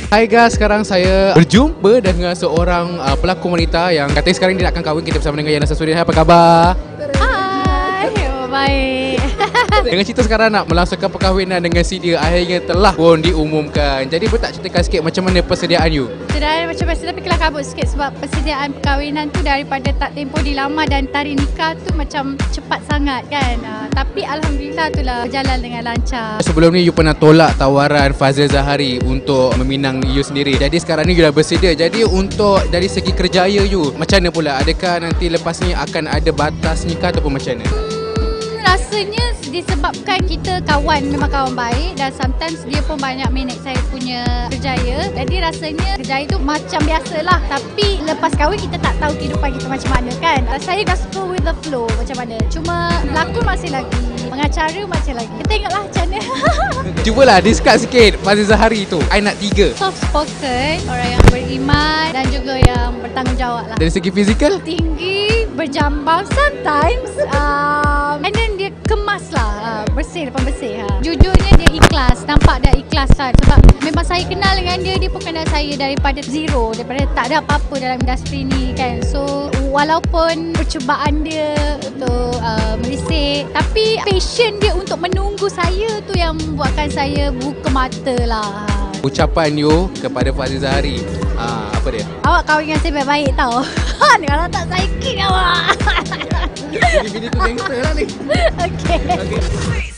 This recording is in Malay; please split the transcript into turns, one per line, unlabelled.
Hai guys, sekarang saya berjumpa dengan seorang pelakon wanita yang katanya sekarang dia nak akan kahwin. Kita bersama dengan Yana Sasuddin. Apa khabar?
Hai, baik.
Dengan cerita sekarang nak melangsungkan perkahwinan dengan si dia akhirnya telah pun diumumkan. Jadi boleh tak ceritakan sikit macam mana persediaan you?
Sudah macam biasa tapi kelah kabut sikit sebab persediaan perkahwinan tu daripada tak tempoh dilamar dan tarikh nikah tu macam cepat sangat kan. Tapi Alhamdulillah itulah berjalan dengan lancar.
Sebelum ni you pernah tolak tawaran Fazil Zahari untuk meminang you sendiri. Jadi sekarang ni you dah bersedia. Jadi untuk dari segi kerjaya you, macam mana pula? Adakah nanti lepas ni akan ada batas nikah ataupun macam mana?
Rasanya disebabkan kita kawan, memang kawan baik dan sometimes dia pun banyak minat saya punya kerjaya. Jadi rasanya kerjaya tu macam biasalah. Tapi lepas kahwin kita tak tahu kehidupan kita macam mana kan. Saya just go with the flow macam mana. Cuma pelakon masih lagi, pengacara masih lagi. Kita tengoklah macam mana.
Cubalah discuss sikit Fazil Zahari tu. I nak 3.
Soft spoken, orang yang beriman dan juga yang bertanggungjawab lah.
Dari segi fizikal?
Tinggi, berjambang sometimes. And then dia kemas lah, bersih depan bersih. Jujurnya dia ikhlas, nampak dia ikhlas kan. Sebab memang saya kenal dengan dia, dia pun kenal saya daripada zero, daripada tak ada apa-apa dalam industri ni kan. So walaupun percubaan dia untuk merisik, tapi passion dia untuk menunggu saya tu yang membuatkan saya buka mata lah.
Ucapan you kepada Fazil Zahari, apa dia?
Awak kahwin dengan saya baik-baik tau. Kalau tak saya kick awak.
Bini tu gangster lah ni.
Okay.